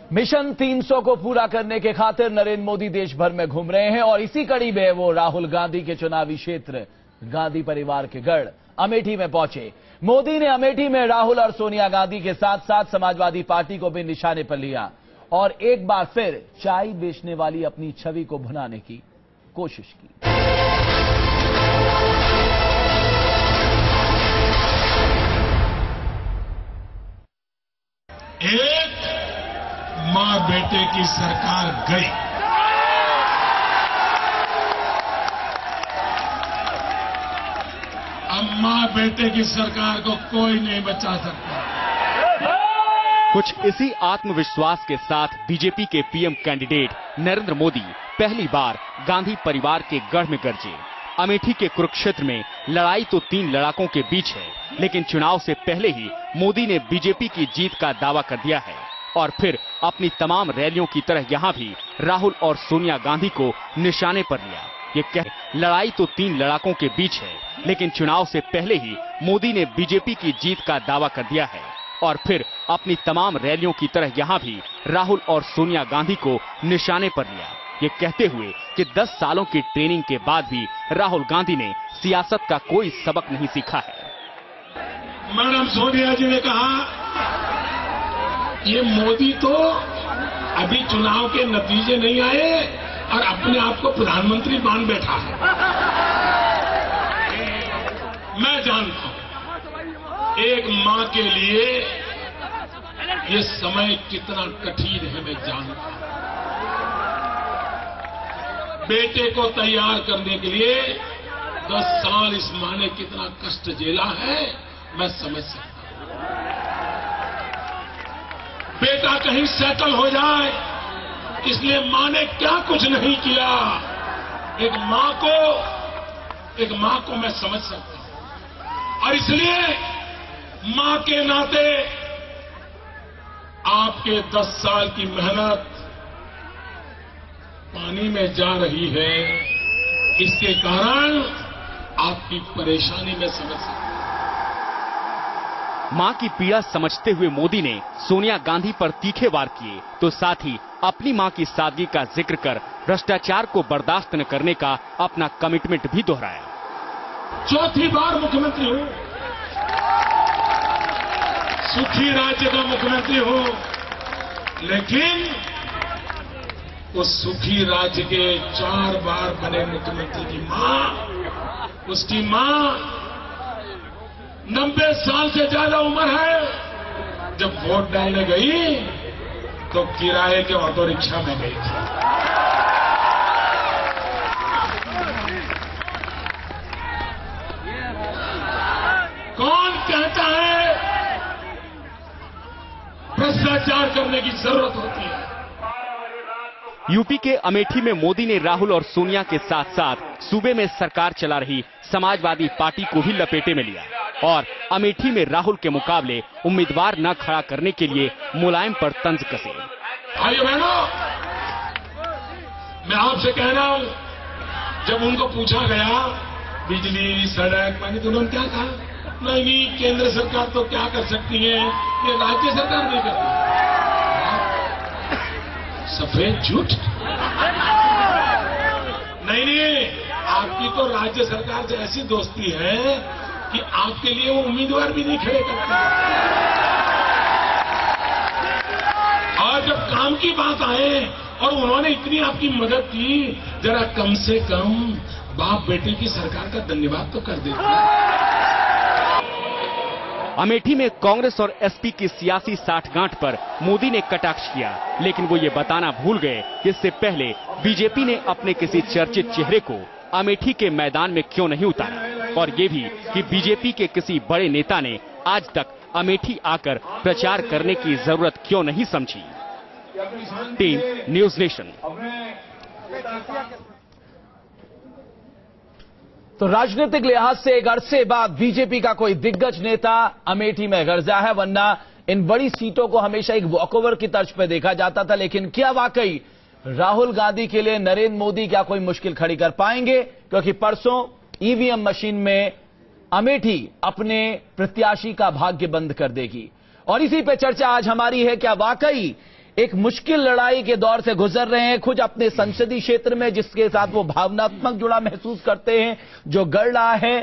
Mission 300 को पूरा करने के खातिर नरेंद्र मोदी देश भर में घूम रहे हैं और इसी कड़ी में वो राहुल गांधी के चुनावी क्षेत्र गांधी परिवार के गढ़ अमेठी में पहुंचे। मोदी ने अमेठी में राहुल और सोनिया गांधी के साथ साथ समाजवादी पार्टी को भी निशाने पर लिया और एक बार फिर चाय बेचने वाली अपनी छवि को भुनाने की कोशिश की। एक मां बेटे की सरकार गई, अब मां बेटे की सरकार को कोई नहीं बचा सकता। कुछ इसी आत्मविश्वास के साथ बीजेपी के पीएम कैंडिडेट नरेंद्र मोदी पहली बार गांधी परिवार के गढ़ में गरजे। अमेठी के कुरुक्षेत्र में लड़ाई तो 3 लड़ाकों के बीच है, लेकिन चुनाव से पहले ही मोदी ने बीजेपी की जीत का दावा कर दिया है और फिर अपनी तमाम रैलियों की तरह यहां भी राहुल और सोनिया गांधी को निशाने पर लिया। ये कह लड़ाई तो 3 लड़ाकों के बीच है, लेकिन चुनाव से पहले ही मोदी ने बीजेपी की जीत का दावा कर दिया है और फिर अपनी तमाम रैलियों की तरह यहां भी राहुल और सोनिया गांधी को निशाने पर लिया। ये कहते हुए कि 10 सालों की ट्रेनिंग के बाद भी राहुल गांधी ने सियासत का कोई सबक नहीं सीखा है। मैडम सोनिया जी ने कहा, ये मोदी तो अभी चुनाव के नतीजे नहीं आए और अपने आप को प्रधानमंत्री मान बैठा है। मैं जानता हूं एक मां के लिए ये समय कितना कठिन है। मैं जानता हूं बेटे को तैयार करने के लिए 10 साल इस मां ने कितना कष्ट झेला है, मैं समझ सकता हूं। बेटा कहीं सेटल हो जाए इसलिए मां ने क्या कुछ नहीं किया। एक मां को मैं समझ सकता हूं और इसलिए मां के नाते आपके 10 साल की मेहनत पानी में जा रही है। इसके कारण आपकी परेशानी में समझ सकता हूं। मां की पीड़ा समझते हुए मोदी ने सोनिया गांधी पर तीखे वार किए, तो साथ ही अपनी मां की सादगी का जिक्र कर भ्रष्टाचार को बर्दाश्त न करने का अपना कमिटमेंट भी दोहराया। चौथी बार मुख्यमंत्री हूं, सुखी राज्य का मुख्यमंत्री हूं, लेकिन उस सुखी राज्य के 4 बार बने मुख्यमंत्री की मां, उसकी मां 90 साल से ज्यादा उम्र है। जब वोट डालने गई तो किराए के ऑटो रिक्शा में गई थी। कौन कहता है भ्रष्टाचार करने की जरूरत होती है? यूपी के अमेठी में मोदी ने राहुल और सोनिया के साथ साथ सूबे में सरकार चला रही समाजवादी पार्टी को भी लपेटे में लिया और अमेठी में राहुल के मुकाबले उम्मीदवार न खड़ा करने के लिए मुलायम पर तंज कसे। भाइयों बहनों, मैं आपसे कह रहा हूं, जब उनको पूछा गया बिजली सड़क पानी तो उन्होंने क्या कहा? नहीं, केंद्र सरकार तो क्या कर सकती है, ये राज्य सरकार नहीं करती। सफेद झूठ। नहीं, आपकी तो राज्य सरकार से ऐसी दोस्ती है कि आपके लिए वो उम्मीदवार भी नहीं खड़े करते। और जब काम की बात आए और उन्होंने इतनी आपकी मदद की, जरा कम से कम बाप बेटे की सरकार का धन्यवाद तो कर देते। अमेठी में कांग्रेस और एसपी की सियासी साठगांठ पर मोदी ने कटाक्ष किया, लेकिन वो ये बताना भूल गए कि इससे पहले बीजेपी ने अपने किसी चर्चित चेहरे को अमेठी के मैदान में क्यों नहीं उतारा और ये भी कि बीजेपी के किसी बड़े नेता ने आज तक अमेठी आकर प्रचार करने की जरूरत क्यों नहीं समझी। Team news nation. तो राजनीतिक लिहाज से एक अरसे बाद बीजेपी का कोई दिग्गज नेता अमेठी में गरजा है, वरना इन बड़ी सीटों को हमेशा एक वॉकओवर की तर्ज पर देखा जाता था। लेकिन क्या वाकई राहुल गांधी के लिए नरेंद्र मोदी क्या कोई मुश्किल खड़ी कर पाएंगे? क्योंकि परसों ईवीएम मशीन में अमेठी अपने प्रत्याशी का भाग्य बंद कर देगी और इसी पे चर्चा आज हमारी है। क्या वाकई एक मुश्किल लड़ाई के दौर से गुजर रहे हैं, खुद अपने संसदीय क्षेत्र में जिसके साथ वो भावनात्मक जुड़ा महसूस करते हैं, जो गढ़ रहा है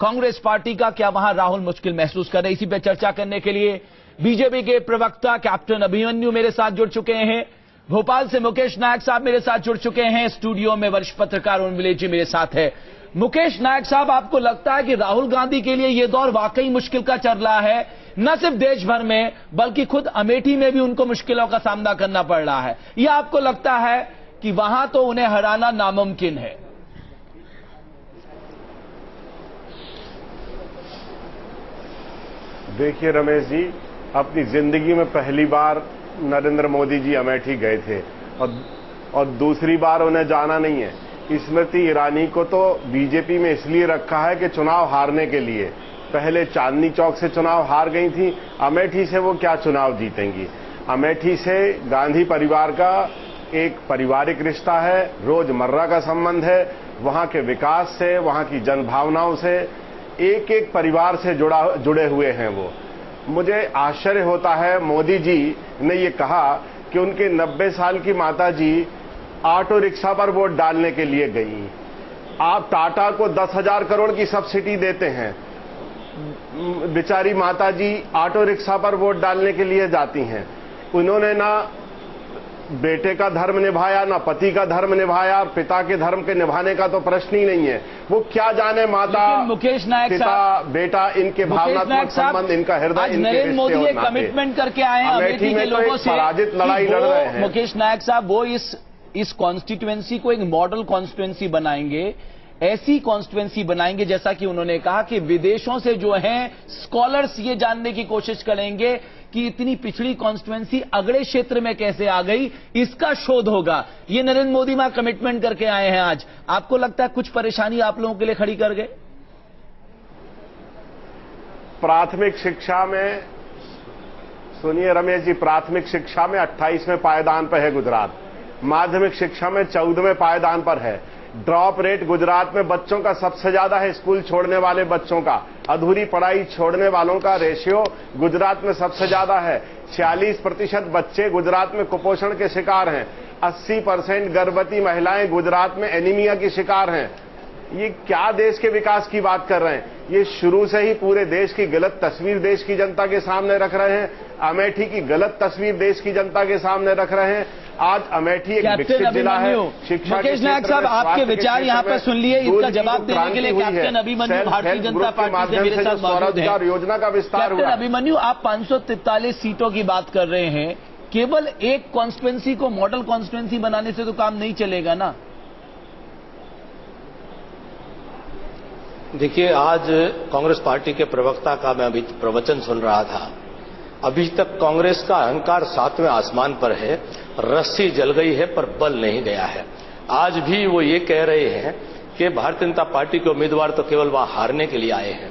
कांग्रेस पार्टी का, क्या वहां राहुल मुश्किल महसूस कर रहे हैं? इसी पे चर्चा करने के लिए बीजेपी के प्रवक्ता कैप्टन अभिमन्यु मेरे साथ जुड़ चुके हैं, भोपाल से मुकेश नायक साहब मेरे साथ जुड़ चुके हैं, स्टूडियो में वरिष्ठ पत्रकार उर्मिला जी मेरे साथ है। मुकेश नायक साहब, आपको लगता है कि राहुल गांधी के लिए यह दौर वाकई मुश्किल का चल रहा है, न सिर्फ देश भर में बल्कि खुद अमेठी में भी उनको मुश्किलों का सामना करना पड़ रहा है, या आपको लगता है कि वहां तो उन्हें हराना नामुमकिन है? देखिए रमेश जी, अपनी जिंदगी में पहली बार नरेंद्र मोदी जी अमेठी गए थे और दूसरी बार उन्हें जाना नहीं है। स्मृति ईरानी को तो बीजेपी में इसलिए रखा है कि चुनाव हारने के लिए। पहले चांदनी चौक से चुनाव हार गई थी, अमेठी से वो क्या चुनाव जीतेंगी? अमेठी से गांधी परिवार का एक पारिवारिक रिश्ता है, रोजमर्रा का संबंध है, वहां के विकास से, वहां की जनभावनाओं से, एक एक परिवार से जुड़े हुए हैं वो। मुझे आश्चर्य होता है, मोदी जी ने ये कहा कि उनके 90 साल की माताजी ऑटो रिक्शा पर वोट डालने के लिए गई। आप टाटा को 10,000 करोड़ की सब्सिडी देते हैं, बेचारी माताजी ऑटो रिक्शा पर वोट डालने के लिए जाती हैं। उन्होंने ना बेटे का धर्म निभाया, ना पति का धर्म निभाया, और पिता के धर्म के निभाने का तो प्रश्न ही नहीं है। वो क्या जाने माता, मुकेश नायक पिता, बेटा, इनके भावनात्मक संबंध, इनका हृदय, नरेंद्र मोदी एक कमिटमेंट करके आए हैं अमेठी के लोगों से, पराजित लड़ाई लड़ रहे हैं। मुकेश नायक साहब, वो इस कॉन्स्टिट्यूएंसी को एक मॉडल कॉन्स्टिट्यूएंसी बनाएंगे, ऐसी कॉन्स्टिट्यूएंसी बनाएंगे जैसा कि उन्होंने कहा कि विदेशों से जो हैं स्कॉलर्स ये जानने की कोशिश करेंगे कि इतनी पिछड़ी कॉन्स्टिट्यूएंसी अगले क्षेत्र में कैसे आ गई, इसका शोध होगा। ये नरेंद्र मोदी वहां कमिटमेंट करके आए हैं आज। आपको लगता है कुछ परेशानी आप लोगों के लिए खड़ी कर गए? प्राथमिक शिक्षा में, सुनिए रमेश जी, प्राथमिक शिक्षा में 28वें पायदान पर है गुजरात, माध्यमिक शिक्षा में 14वें पायदान पर है। ड्रॉप रेट गुजरात में बच्चों का सबसे ज्यादा है, स्कूल छोड़ने वाले बच्चों का, अधूरी पढ़ाई छोड़ने वालों का रेशियो गुजरात में सबसे ज्यादा है। 46% बच्चे गुजरात में कुपोषण के शिकार हैं, 80% गर्भवती महिलाएं गुजरात में एनीमिया की शिकार हैं। ये क्या देश के विकास की बात कर रहे हैं? ये शुरू से ही पूरे देश की गलत तस्वीर देश की जनता के सामने रख रहे हैं। अमेठी की गलत तस्वीर देश की जनता के सामने रख रहे हैं। आज अमेठी एक विकसित जिला है, शिक्षा के मुकेश नायक साहब, आपके विचार यहाँ पर सुन लिए, इसका जवाब देने के लिए कैप्टन अभिमन्यु भारतीय जनता पार्टी से मेरे साथ मौजूद हैं। योजना का विस्तार हुआ। कैप्टन अभिमन्यु, आप 543 सीटों की बात कर रहे हैं, केवल एक कॉन्स्टिट्यूएंसी को मॉडल कॉन्स्टिट्यूएंसी बनाने से तो काम नहीं चलेगा ना? देखिए, आज कांग्रेस पार्टी के प्रवक्ता का मैं अभी प्रवचन सुन रहा था। अभी तक कांग्रेस का अहंकार 7वें आसमान पर है, रस्सी जल गई है पर बल नहीं गया है। आज भी वो ये कह रहे हैं कि भारतीय जनता पार्टी के उम्मीदवार तो केवल वहां हारने के लिए आए हैं।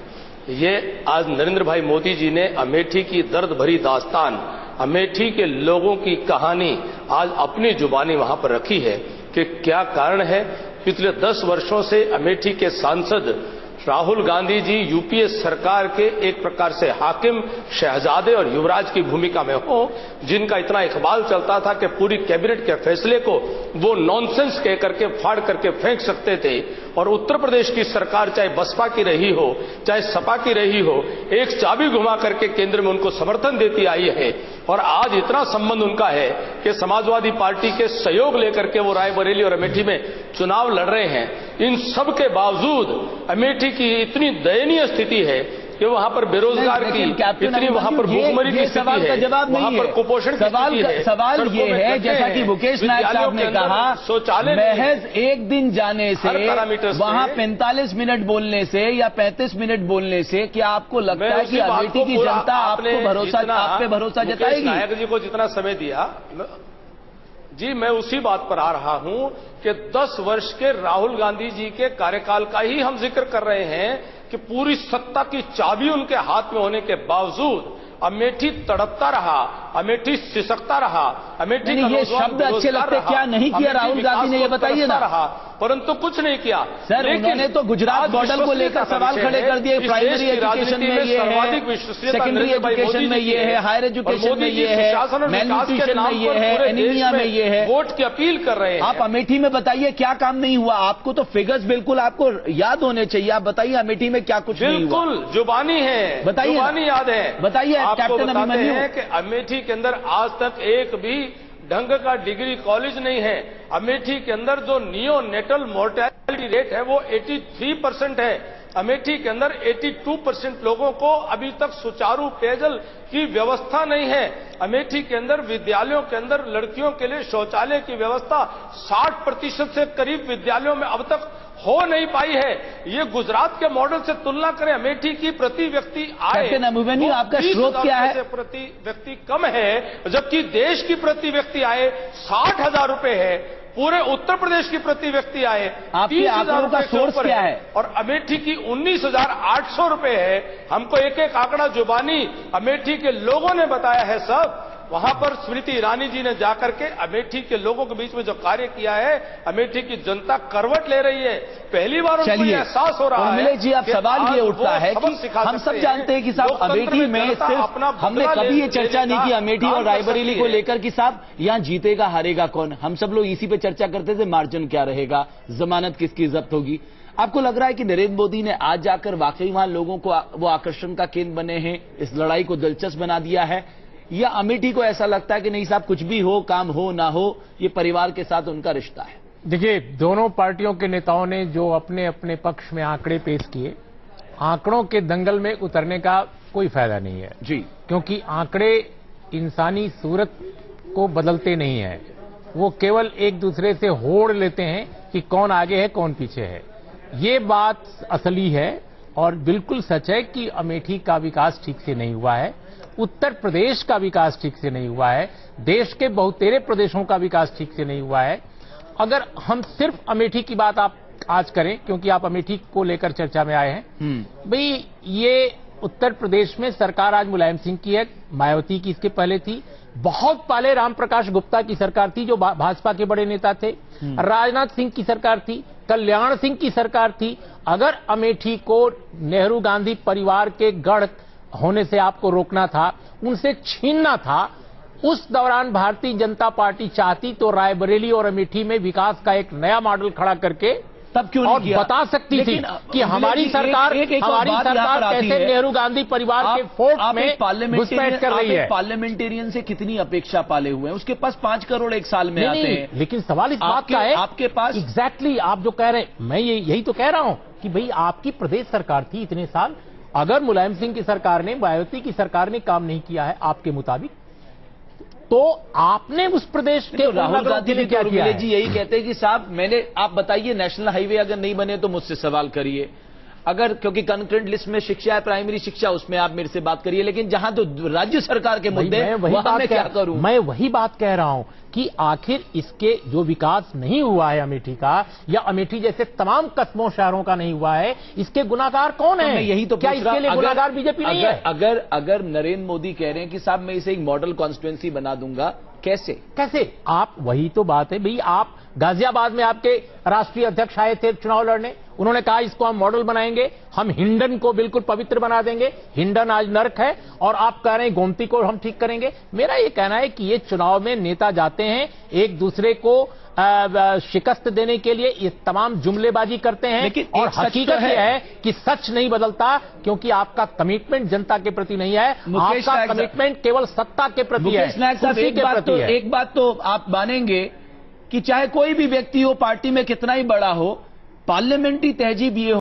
ये आज नरेंद्र भाई मोदी जी ने अमेठी की दर्द भरी दास्तान, अमेठी के लोगों की कहानी आज अपनी जुबानी वहां पर रखी है कि क्या कारण है। पिछले 10 वर्षों से अमेठी के सांसद राहुल गांधी जी यूपीए सरकार के एक प्रकार से हाकिम, शहजादे और युवराज की भूमिका में हो, जिनका इतना इकबाल चलता था कि पूरी कैबिनेट के फैसले को वो नॉनसेंस कह करके फाड़ करके फेंक सकते थे। और उत्तर प्रदेश की सरकार चाहे बसपा की रही हो, चाहे सपा की रही हो, एक चाबी घुमा करके केंद्र में उनको समर्थन देती आई है। और आज इतना संबंध उनका है कि समाजवादी पार्टी के सहयोग लेकर के वो रायबरेली और अमेठी में चुनाव लड़ रहे हैं। इन सब के बावजूद अमेठी की इतनी दयनीय स्थिति है कि वहां पर बेरोजगार की इतनी, वहां पर भूखमरी की स्थिति है, वहां पर कुपोषण की स्थिति है। सवाल ये है, जैसा कि मुकेश नायक साहब ने कहा, शौचालय महज एक दिन जाने से, वहां 45 मिनट बोलने से या 35 मिनट बोलने से क्या आपको लगता है कि अमेठी की जनता आप पे भरोसा जताएगी? नायक जी को जितना समय दिया जी, मैं उसी बात पर आ रहा हूं कि 10 वर्ष के राहुल गांधी जी के कार्यकाल का ही हम जिक्र कर रहे हैं कि पूरी सत्ता की चाबी उनके हाथ में होने के बावजूद अमेठी तड़पता रहा, अमेठी सिसकता रहा, अमेठी का ये शब्द अच्छे लगते क्या नहीं किया राहुल गांधी ने, ये बताइए ना। परंतु कुछ नहीं किया। सर, उन्होंने तो गुजरात मॉडल को लेकर सवाल खड़े कर दिए। प्राइमरी एजुकेशन में ये है, सेकेंडरी एजुकेशन में ये है, हायर एजुकेशन में ये है, मैलन्यूट्रिशन में ये है, एनीमिया में ये है। वोट की अपील कर रहे हैं। आप अमेठी में बताइए क्या काम नहीं हुआ? आपको तो फिगर्स बिल्कुल आपको याद होने चाहिए। आप बताइए अमेठी में क्या कुछ नहीं हुआ? बिल्कुल जुबानी है, बताइए, जुबानी याद है। बताइए। आपको कैप्टन बताते अभिमन्यु हैं कि अमेठी के अंदर आज तक एक भी ढंग का डिग्री कॉलेज नहीं है। अमेठी के अंदर जो नियोनेटल मोर्टेलिटी रेट है वो 83% है। अमेठी के अंदर 82% लोगों को अभी तक सुचारू पेयजल की व्यवस्था नहीं है। अमेठी के अंदर विद्यालयों के अंदर लड़कियों के लिए शौचालय की व्यवस्था 60% से करीब विद्यालयों में अब तक हो नहीं पाई है। ये गुजरात के मॉडल से तुलना करें, अमेठी की प्रति व्यक्ति आय कैप्टन अभिमन्यु, आपका स्रोत क्या है? प्रति व्यक्ति कम है, जबकि देश की प्रति व्यक्ति आय 60,000 रुपए है। पूरे उत्तर प्रदेश की प्रति व्यक्ति आय 30,000 रुपए का सोर्स क्या है? और अमेठी की 19,800 रुपए है। हमको एक एक आंकड़ा जुबानी अमेठी के लोगों ने बताया है। सब वहां पर स्मृति ईरानी जी ने जाकर के अमेठी के लोगों के बीच में जो कार्य किया है, अमेठी की जनता करवट ले रही है। पहली बार उनको एहसास हो रहा है। जी, अब सवाल ये उठता है कि हम सब जानते हैं कि साहब अमेठी में सिर्फ हमने कभी ये चर्चा नहीं की अमेठी और रायबरेली को लेकर कि साहब यहाँ जीतेगा हारेगा कौन। हम सब लोग इसी पे चर्चा करते थे, मार्जिन क्या रहेगा, जमानत किसकी जब्त होगी। आपको लग रहा है कि नरेंद्र मोदी ने आज जाकर वाकई वहां लोगों को वो आकर्षण का केंद्र बने हैं, इस लड़ाई को दिलचस्प बना दिया है, या अमेठी को ऐसा लगता है कि नहीं साहब कुछ भी हो, काम हो ना हो, ये परिवार के साथ उनका रिश्ता है? देखिए, दोनों पार्टियों के नेताओं ने जो अपने अपने पक्ष में आंकड़े पेश किए, आंकड़ों के दंगल में उतरने का कोई फायदा नहीं है जी, क्योंकि आंकड़े इंसानी सूरत को बदलते नहीं है। वो केवल एक दूसरे से होड़ लेते हैं कि कौन आगे है कौन पीछे है। ये बात असली है और बिल्कुल सच है कि अमेठी का विकास ठीक से नहीं हुआ है, उत्तर प्रदेश का विकास ठीक से नहीं हुआ है, देश के बहुतेरे प्रदेशों का विकास ठीक से नहीं हुआ है। अगर हम सिर्फ अमेठी की बात आप आज करें, क्योंकि आप अमेठी को लेकर चर्चा में आए हैं, भाई ये उत्तर प्रदेश में सरकार आज मुलायम सिंह की है, मायावती की इसके पहले थी, बहुत पहले राम प्रकाश गुप्ता की सरकार थी जो भाजपा के बड़े नेता थे, राजनाथ सिंह की सरकार थी, कल्याण सिंह की सरकार थी। अगर अमेठी को नेहरू गांधी परिवार के गढ़ होने से आपको रोकना था, उनसे छीनना था, उस दौरान भारतीय जनता पार्टी चाहती तो रायबरेली और अमेठी में विकास का एक नया मॉडल खड़ा करके तब क्यों नहीं किया? बता सकती थी कि हमारी सरकार कैसे नेहरू गांधी परिवार के फोर्ट में घुसपैठ कर रही है। पार्लियामेंटेरियन से कितनी अपेक्षा पाले हुए हैं? उसके पास 5 करोड़ एक साल में आते हैं। लेकिन सवाल इस बात का है, आपके पास एग्जैक्टली आप जो कह रहे हैं, मैं यही तो कह रहा हूं कि भाई आपकी प्रदेश सरकार थी इतने साल, अगर मुलायम सिंह की सरकार ने, मायावती की सरकार ने काम नहीं किया है आपके मुताबिक, तो आपने उस प्रदेश के राहुल गांधी ने क्या किया? जी यही कहते हैं कि साहब आप बताइए, नेशनल हाईवे अगर नहीं बने तो मुझसे सवाल करिए, अगर क्योंकि कंकरेंट लिस्ट में शिक्षा है, प्राइमरी शिक्षा, उसमें आप मेरे से बात करिए, लेकिन जहां तो राज्य सरकार के मुद्दे वहां मैं क्या करूं? मैं वही बात कह रहा हूं कि आखिर इसके जो विकास नहीं हुआ है अमेठी का, या अमेठी जैसे तमाम कस्बों शहरों का नहीं हुआ है, इसके गुनाहगार कौन है? यही तो क्या इसके लिए गुनाहगार बीजेपी नहीं है? अगर नरेंद्र मोदी कह रहे हैं कि साहब मैं इसे एक मॉडल कॉन्स्टिट्यूएंसी बना दूंगा, कैसे? आप वही तो बात है भाई, आप गाजियाबाद में आपके राष्ट्रीय अध्यक्ष आए थे चुनाव लड़ने, उन्होंने कहा इसको हम मॉडल बनाएंगे, हम हिंडन को बिल्कुल पवित्र बना देंगे, हिंडन आज नर्क है, और आप कह रहे हैं गोमती को हम ठीक करेंगे। मेरा ये कहना है कि ये चुनाव में नेता जाते हैं एक दूसरे को शिकस्त देने के लिए, ये तमाम जुमलेबाजी करते हैं, लेकिन और हकीकत यह है कि सच नहीं बदलता, क्योंकि आपका कमिटमेंट जनता के प्रति नहीं है, आपका कमिटमेंट केवल सत्ता के प्रति है, कुर्सी के प्रति है। एक बात तो आप मानेंगे कि चाहे कोई भी व्यक्ति हो, पार्टी में कितना ही बड़ा हो, पार्लियामेंट्री तहजीब ये